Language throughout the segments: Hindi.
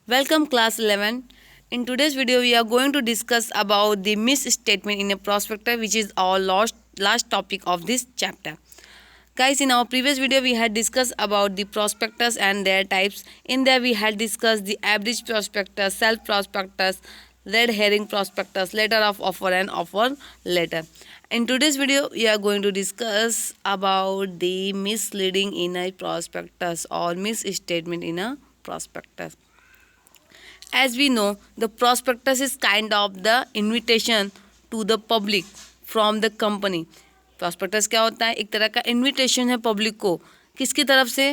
Welcome class 11. In today's video we are going to discuss about the misstatement in a prospectus, which is our last topic of this chapter. Guys, in our previous video we had discussed about the prospectus and their types. In there we had discussed the average prospectus, self prospectus, red herring prospectus, letter of offer and offer letter. In today's video we are going to discuss about the misleading in a prospectus or misstatement in a prospectus. As we know, the prospectus is kind of the invitation to the public from the company. prospectus क्या होता है? एक तरह का इन्विटेशन है पब्लिक को. किसकी तरफ से?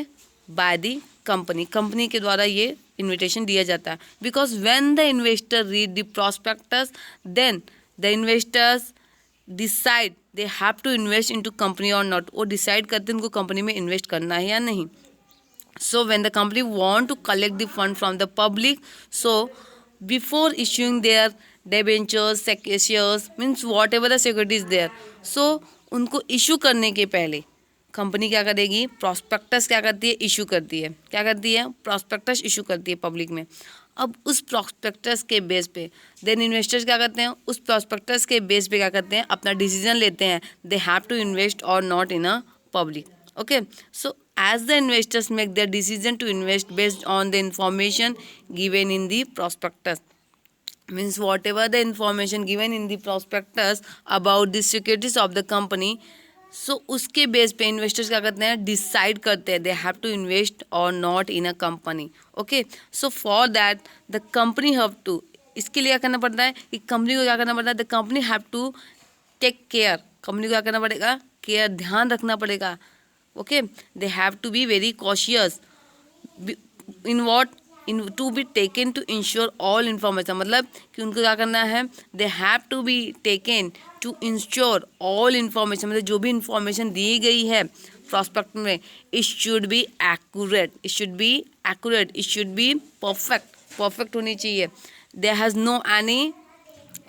By the company. कंपनी के द्वारा ये इन्विटेशन दिया जाता है. Because when the investor read the prospectus, then the investors decide they have to invest into company और नॉट. वो डिसाइड करते हैं उनको कंपनी में इन्वेस्ट करना है या नहीं. So when the company want to collect the fund from the public, so before issuing their debentures, shares, means whatever the security is there, so उनको इशू करने के पहले कंपनी क्या करेगी? प्रॉस्पेक्टस क्या करती है? इशू करती है. क्या करती है? प्रॉस्पेक्टस इशू करती है पब्लिक में. अब उस प्रॉस्पेक्टस के बेस पे देन इन्वेस्टर्स क्या करते हैं? उस प्रॉस्पेक्टस के बेस पे क्या करते हैं? अपना डिसीजन लेते हैं. दे हैव टू इन्वेस्ट और not in a public. Okay, so as the investors make their decision to invest based on the information given in the prospectus, means whatever the information given in the prospectus about the securities of the company, so उसके बेस पे इन्वेस्टर्स क्या करते हैं? डिसाइड करते हैं दे हैव टू इन्वेस्ट और not in a company. Okay, so for that the company have to, इसके लिए क्या करना पड़ता है कि कंपनी को क्या करना पड़ता है? The company have to take care. Company को क्या करना पड़ेगा? केयर, ध्यान रखना पड़ेगा. Okay, they have to be very cautious in what in to be taken to ensure all information. मतलब कि उनको क्या करना है? they have to be taken to ensure all information. मतलब जो भी इंफॉर्मेशन दी गई है प्रॉस्पेक्ट में, it should be accurate, it should be accurate, it should be perfect होनी चाहिए. there has no any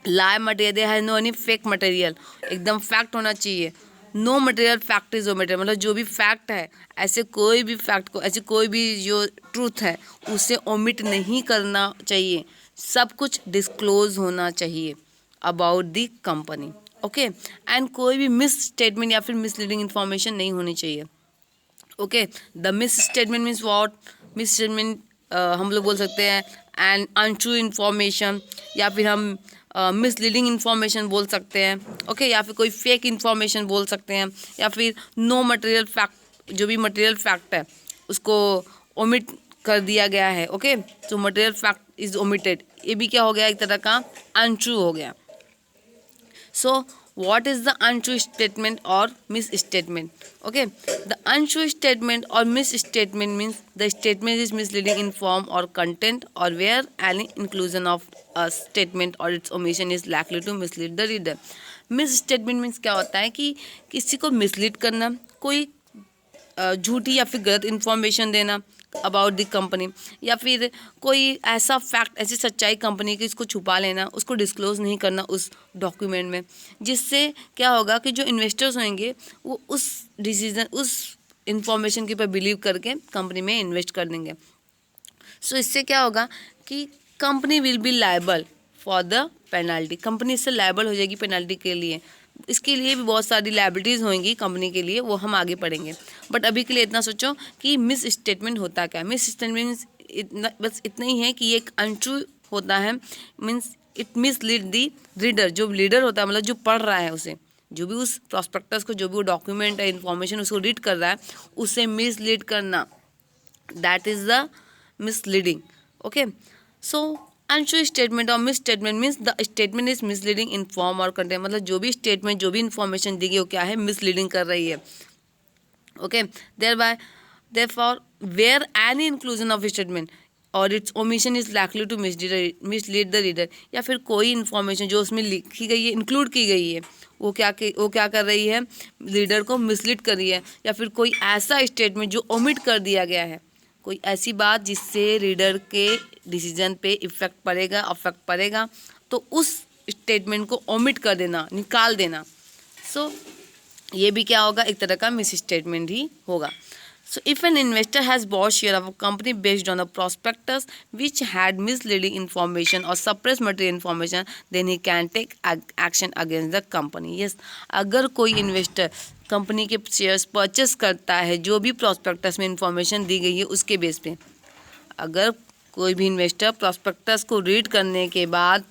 lie material, there has no any fake material. एकदम फैक्ट होना चाहिए. No material fact is omitted. मतलब जो भी फैक्ट है, ऐसे कोई भी फैक्ट को, ऐसे कोई भी जो ट्रूथ है उसे ओमिट नहीं करना चाहिए. सब कुछ डिस्क्लोज होना चाहिए about the company. Okay, and कोई भी मिस स्टेटमेंट या फिर मिसलीडिंग इन्फॉर्मेशन नहीं होनी चाहिए. Okay, the miss statement means what? Miss statement हम लोग बोल सकते हैं एंड अनट्रू इन्फॉर्मेशन, या फिर हम मिसलीडिंग इन्फॉर्मेशन बोल सकते हैं. ओके, या फिर कोई फेक इन्फॉर्मेशन बोल सकते हैं, या फिर नो मटेरियल फैक्ट, जो भी मटेरियल फैक्ट है उसको ओमिट कर दिया गया है. ओके, तो मटेरियल फैक्ट इज ओमिटेड, ये भी क्या हो गया? एक तरह का अनट्रू हो गया. सो what is the untrue statement or misstatement? Okay, the untrue statement or misstatement means the statement is misleading in form or content, or where any inclusion of a statement or its omission is likely to mislead the reader. misstatement means क्या होता है कि किसी को mislead करना, कोई झूठी या फिर गलत इन्फॉर्मेशन देना अबाउट द कंपनी, या फिर कोई ऐसा फैक्ट, ऐसी सच्चाई कंपनी की, इसको छुपा लेना, उसको डिस्क्लोज नहीं करना उस डॉक्यूमेंट में, जिससे क्या होगा कि जो इन्वेस्टर्स होंगे वो उस डिसीजन, उस इंफॉर्मेशन के ऊपर बिलीव करके कंपनी में इन्वेस्ट कर देंगे. सो इससे क्या होगा कि company will be liable for the penalty. Company इससे लायबल हो जाएगी पेनल्टी के लिए. इसके लिए भी बहुत सारी लायबिलिटीज़ होंगी कंपनी के लिए, वो हम आगे पढ़ेंगे. बट अभी के लिए इतना सोचो कि मिस स्टेटमेंट होता क्या है. मिस स्टेटमेंट इतना, बस इतना ही है कि ये एक अनट्रू होता है. Means it mislead the reader. जो लीडर होता है, मतलब जो पढ़ रहा है उसे, जो भी उस प्रॉस्पेक्टस को, जो भी वो डॉक्यूमेंट है, इन्फॉर्मेशन उसको रीड कर रहा है, उसे मिसलीड करना, that is the misleading. Okay, so untrue statement और mis statement means the statement is misleading in form और कंटेंट. मतलब जो भी स्टेटमेंट, जो भी इन्फॉर्मेशन दी गई वो क्या है? मिसलीडिंग कर रही है. Okay, therefore where any inclusion of statement or its omission is likely to mislead the reader. या फिर कोई इन्फॉर्मेशन जो उसमें लिखी गई है, इंक्लूड की गई है, वो क्या कर रही है? रीडर को मिसलीड कर रही है. या फिर कोई ऐसा स्टेटमेंट जो ओमिट कर दिया गया है, कोई ऐसी बात जिससे रीडर के डिसीजन पे अफेक्ट पड़ेगा, तो उस स्टेटमेंट को ओमिट कर देना, निकाल देना. सो ये भी क्या होगा? एक तरह का मिस स्टेटमेंट ही होगा. So if an investor has bought share of a company based on a prospectus which had misleading information or suppressed material information, then he can take action against the company. Yes, अगर कोई इन्वेस्टर कंपनी के शेयर्स परचेस करता है जो भी प्रॉस्पेक्टस में इंफॉर्मेशन दी गई है उसके बेस पे, अगर कोई भी इन्वेस्टर प्रॉस्पेक्टस को रीड करने के बाद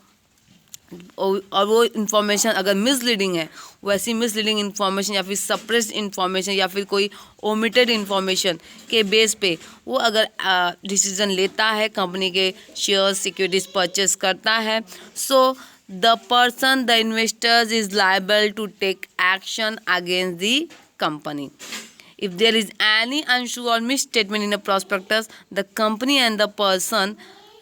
और वो इन्फॉर्मेशन अगर मिसलीडिंग है, वैसी मिसलीडिंग इन्फॉर्मेशन या फिर सप्रेस्ड इन्फॉर्मेशन या फिर कोई ओमिटेड इन्फॉर्मेशन के बेस पे वो अगर डिसीजन लेता है, कंपनी के शेयर्स सिक्योरिटीज परचेस करता है, so the person the investors is liable to take action against the company. If there is any untrue or misstatement in a prospectus, the company and the person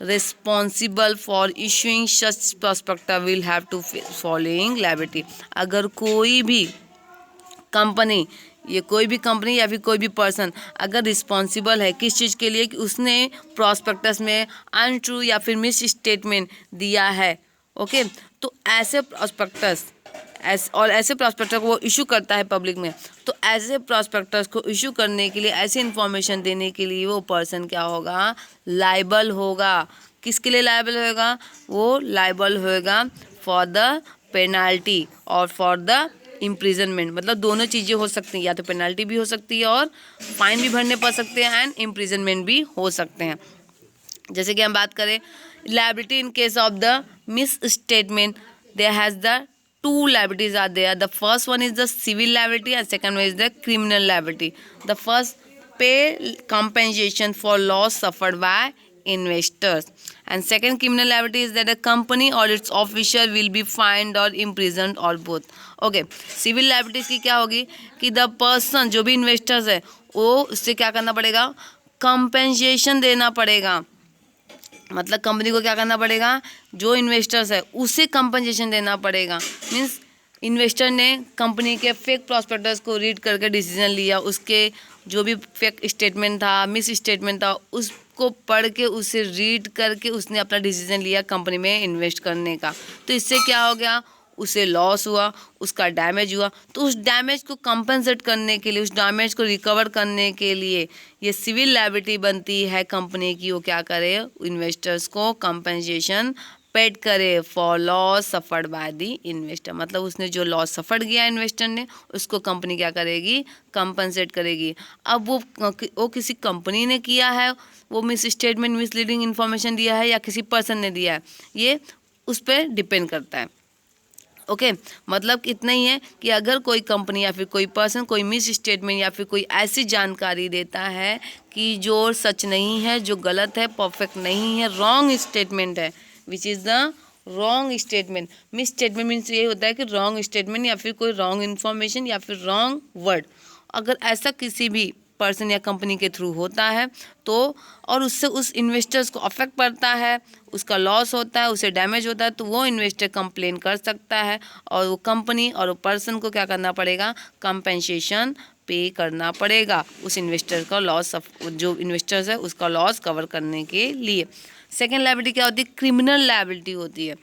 responsible for issuing such prospectus will have to face following liability. अगर कोई भी कंपनी, ये कोई भी कंपनी या फिर कोई भी पर्सन अगर रिस्पॉन्सिबल है किस चीज़ के लिए कि उसने प्रॉस्पेक्टस में अनट्रू या फिर मिस स्टेटमेंट दिया है, ओके, तो ऐसे प्रॉस्पेक्टस ऐसे प्रॉस्पेक्टस को वो इशू करता है पब्लिक में, तो ऐसे प्रॉस्पेक्टस को इशू करने के लिए, ऐसे इन्फॉर्मेशन देने के लिए वो पर्सन क्या होगा, लाइबल होगा. किसके लिए लाइबल होगा, वो लाइबल होगा फॉर द पेनाल्टी और फॉर द इम्प्रिजनमेंट. मतलब दोनों चीज़ें हो सकती हैं, या तो पेनाल्टी भी हो सकती है और फाइन भी भरने पड़ सकते हैं एंड इम्प्रिजनमेंट भी हो सकते हैं. जैसे कि हम बात करें liability in case of the misstatement, there has the two liabilities are there. The first one is the civil liability and second one is the criminal liability. The first, pay compensation for loss suffered by investors, and second criminal liability is that the company or its official will be fined or imprisoned or both. Okay, civil liabilities की क्या होगी कि the person जो भी investors है वो उससे क्या करना पड़ेगा, compensation देना पड़ेगा. मतलब कंपनी को क्या करना पड़ेगा, जो इन्वेस्टर्स है उसे कंपनसेशन देना पड़ेगा. मीन्स इन्वेस्टर ने कंपनी के फेक प्रॉस्पेक्टस को रीड करके डिसीजन लिया, उसके जो भी फेक स्टेटमेंट था, मिस स्टेटमेंट था, उसको पढ़ के उसे रीड करके उसने अपना डिसीजन लिया कंपनी में इन्वेस्ट करने का. तो इससे क्या हो गया, उसे लॉस हुआ, उसका डैमेज हुआ. तो उस डैमेज को कंपनसेट करने के लिए, उस डैमेज को रिकवर करने के लिए ये सिविल लायबिलिटी बनती है कंपनी की. वो क्या करे, इन्वेस्टर्स को कंपनसेशन पेड करे for loss suffered by the investor. मतलब उसने जो लॉस सफर्ड किया इन्वेस्टर ने, उसको कंपनी क्या करेगी, कंपनसेट करेगी. अब वो किसी कंपनी ने किया है, वो मिस स्टेटमेंट मिसलीडिंग इन्फॉर्मेशन दिया है या किसी पर्सन ने दिया है, ये उस पर डिपेंड करता है. ओके मतलब इतना ही है कि अगर कोई कंपनी या फिर कोई पर्सन कोई मिस स्टेटमेंट या फिर कोई ऐसी जानकारी देता है कि जो सच नहीं है, जो गलत है, परफेक्ट नहीं है, रॉन्ग स्टेटमेंट है, which is the wrong statement. Miss statement means ये होता है कि रॉन्ग स्टेटमेंट या फिर कोई रॉन्ग इन्फॉर्मेशन या फिर रॉन्ग वर्ड. अगर ऐसा किसी भी पर्सन या कंपनी के थ्रू होता है तो और उससे उस इन्वेस्टर्स को अफेक्ट पड़ता है, उसका लॉस होता है, उसे डैमेज होता है, तो वो इन्वेस्टर कंप्लेन कर सकता है और वो कंपनी और वो पर्सन को क्या करना पड़ेगा, कंपेंसेशन पे करना पड़ेगा उस इन्वेस्टर का लॉस, जो इन्वेस्टर्स है उसका लॉस कवर करने के लिए. सेकेंड लायबिलिटी क्या होती है, क्रिमिनल लायबिलिटी होती है.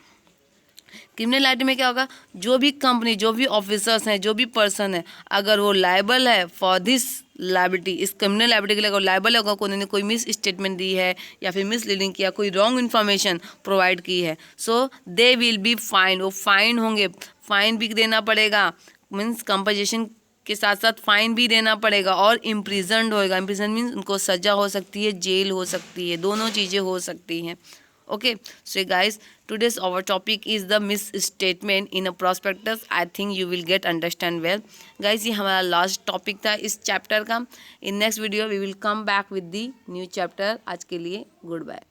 क्रिमिनल लायबिलिटी में क्या होगा, जो भी कंपनी, जो भी ऑफिसर्स हैं, जो भी पर्सन है, अगर वो लायबल है फॉर दिस लायबिलिटी, इस क्रिमिनल लायबिलिटी के लिए अगर लायबल होगा, उन्होंने कोई मिस स्टेटमेंट दी है या फिर मिसलीडिंग किया, कोई रॉन्ग इन्फॉर्मेशन प्रोवाइड की है, सो दे विल बी फाइन. वो फाइन होंगे, फाइन भी देना पड़ेगा, मीन्स कंपनसेशन के साथ साथ फाइन भी देना पड़ेगा और इम्प्रिजन्ड होएगा. इम्प्रिजन मीन्स उनको सजा हो सकती है, जेल हो सकती है, दोनों चीज़ें हो सकती हैं. Okay, so guys, today's our topic is the misstatement in a prospectus. I think you will get understand well. Guys, ये हमारा लास्ट टॉपिक था इस चैप्टर का. In next video we will come back with the new chapter. आज के लिए गुड बाय.